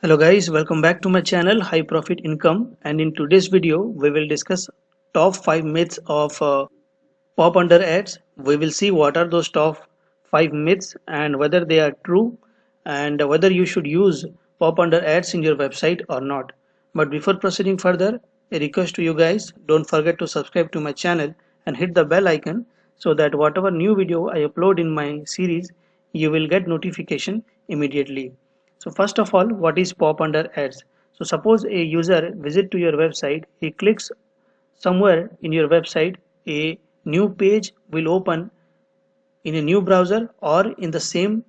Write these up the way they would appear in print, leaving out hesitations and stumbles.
Hello guys, welcome back to my channel High Profit Income, and in today's video we will discuss top 5 myths of pop under ads. We will see what are those top 5 myths and whether they are true and whether you should use pop under ads in your website or not. But before proceeding further, a request to you guys, don't forget to subscribe to my channel and hit the bell icon so that whatever new video I upload in my series, you will get notification immediately. So first of all, what is pop under ads? So suppose a user visit to your website, he clicks somewhere in your website, a new page will open in a new browser or in the same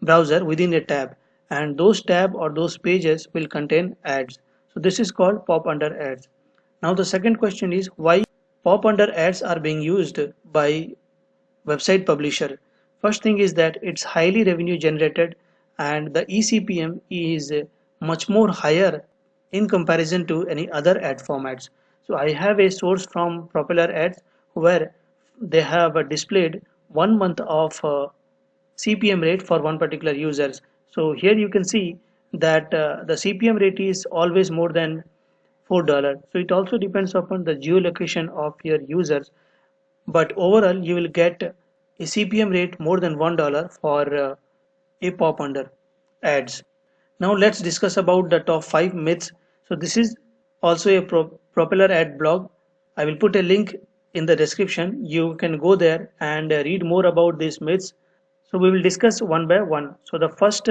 browser within a tab, and those tab or those pages will contain ads. So this is called pop under ads. Now the second question is why pop under ads are being used by website publisher. First thing is that it's highly revenue generated and the ECPM is much more higher in comparison to any other ad formats. So I have a source from Popular Ads where they have displayed 1 month of CPM rate for one particular users. So here you can see that the CPM rate is always more than $4. So it also depends upon the geolocation of your users, but overall you will get a CPM rate more than $1 for a pop under ads. Now let's discuss about the top 5 myths. So this is also a popular ad blog. I will put a link in the description. You can go there and read more about these myths. So we will discuss one by one. So the first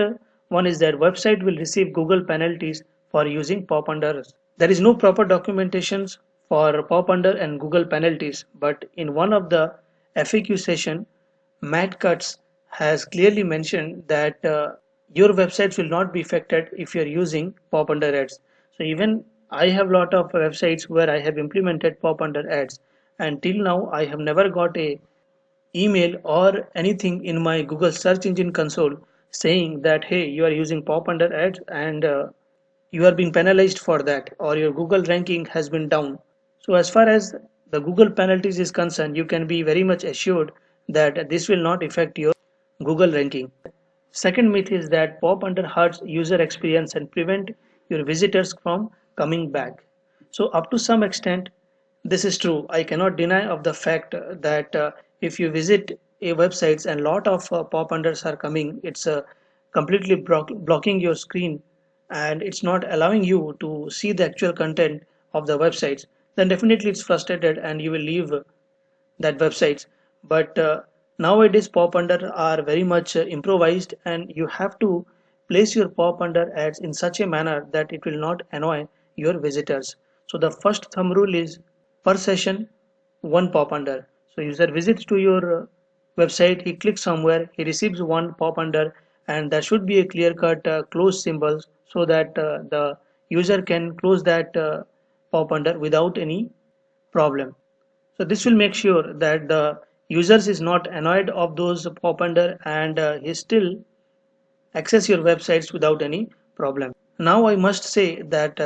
one is that website will receive Google penalties for using pop unders. There is no proper documentations for pop under and Google penalties, but in one of the FAQ session, Matt Cutts has clearly mentioned that your websites will not be affected if you're using pop under ads. So even I have lot of websites where I have implemented pop under ads, and till now I have never got a email or anything in my Google search engine console saying that hey, you are using pop under ads and you are being penalized for that, or your Google ranking has been down. So as far as the Google penalties is concerned, you can be very much assured that this will not affect your Google ranking. Second myth is that pop under hurts user experience and prevent your visitors from coming back. So up to some extent, this is true. I cannot deny of the fact that if you visit a websites and lot of pop unders are coming, it's completely blocking your screen and it's not allowing you to see the actual content of the websites, then definitely it's frustrated and you will leave that websites. But nowadays pop under are very much improvised, and you have to place your pop under ads in such a manner that it will not annoy your visitors. So the first thumb rule is per session one pop under. So user visits to your website, he clicks somewhere, he receives one pop under, and there should be a clear cut close symbols so that the user can close that pop under without any problem. So this will make sure that the users is not annoyed of those pop under and he still access your websites without any problem. Now I must say that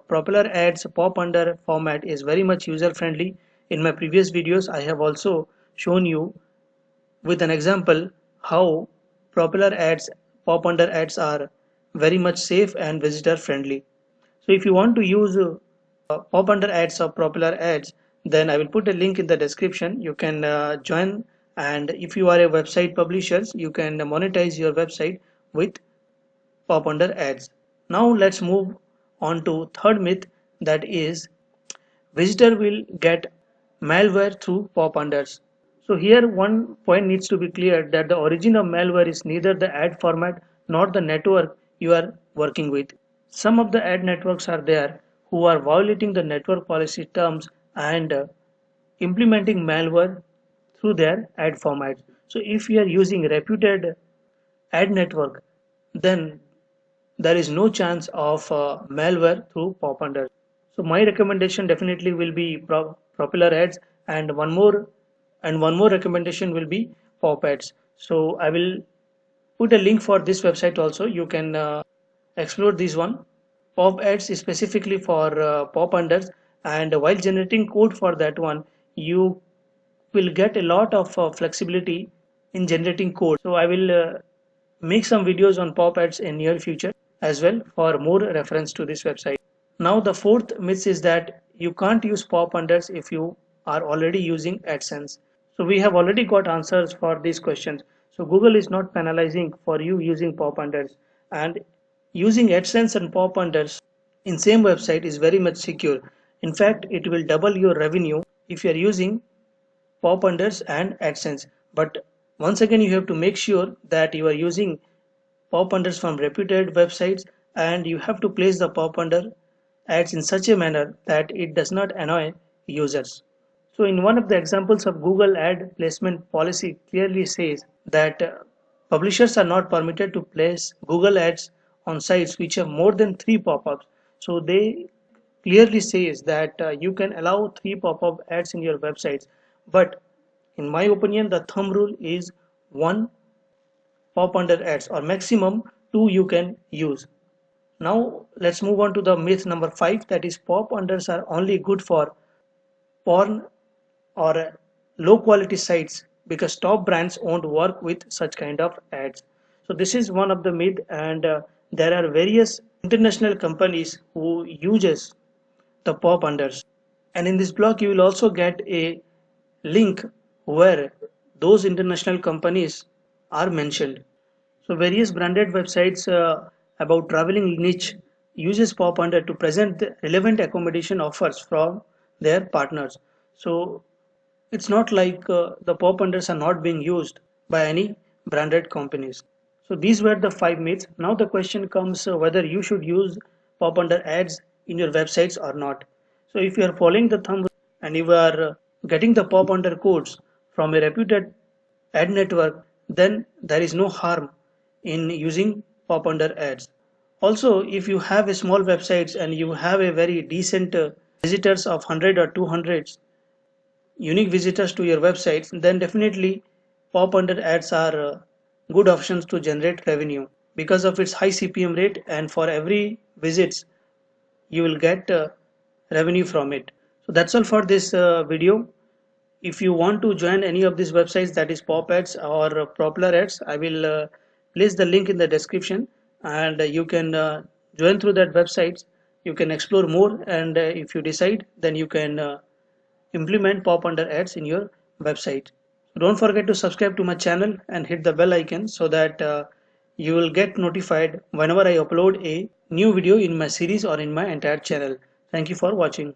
Popular Ads pop under format is very much user friendly. In my previous videos I have also shown you with an example how Popular Ads pop under ads are very much safe and visitor friendly. So if you want to use pop under ads or popular ads, then I will put a link in the description. You can join, and if you are a website publishers, you can monetize your website with pop under ads. Now let's move on to third myth, that is visitor will get malware through pop unders. So here one point needs to be clear, that the origin of malware is neither the ad format nor the network you are working with. Some of the ad networks are there who are violating the network policy terms and implementing malware through their ad formats. So if you are using reputed ad network, then there is no chance of malware through pop under. So my recommendation definitely will be popular ads, and one more recommendation will be pop ads. So I will put a link for this website also. You can explore this one. Pop ads is specifically for pop unders, and while generating code for that one, you will get a lot of flexibility in generating code. So I will make some videos on pop ads in near future. as well for more reference to this website. Now the fourth myth is that you can't use pop unders if you are already using AdSense. So we have already got answers for these questions. So Google is not penalizing for you using pop unders, and using AdSense and pop unders in same website is very much secure. In fact, it will double your revenue if you are using pop unders and AdSense. But once again, you have to make sure that you are using pop unders from reputed websites, and you have to place the pop under ads in such a manner that it does not annoy users. So in one of the examples of Google ad placement policy clearly says that publishers are not permitted to place Google ads on sites which have more than 3 pop-ups. So they clearly says that you can allow 3 pop-up ads in your websites, but in my opinion the thumb rule is 1 pop under ads, or maximum 2 you can use. Now let's move on to the myth number 5, that is pop unders are only good for porn or low quality sites because top brands won't work with such kind of ads. So this is one of the myth, and there are various international companies who uses the pop unders, and in this blog you will also get a link where those international companies are mentioned. So various branded websites about traveling niche uses pop under to present the relevant accommodation offers from their partners. So it's not like the pop unders are not being used by any branded companies. So these were the 5 myths. Now the question comes whether you should use pop under ads in your websites or not. So if you are following the thumb and you are getting the pop under codes from a reputed ad network, then there is no harm in using pop under ads. Also, if you have a small websites and you have a very decent visitors of 100 or 200 unique visitors to your websites, then definitely pop under ads are good options to generate revenue because of its high CPM rate, and for every visits you will get revenue from it. So that's all for this video. If you want to join any of these websites, that is pop ads or popular ads, I will place the link in the description, and you can join through that websites. You can explore more, and if you decide, then you can implement pop under ads in your website. Don't forget to subscribe to my channel and hit the bell icon so that you will get notified whenever I upload a new video in my series or in my entire channel. Thank you for watching.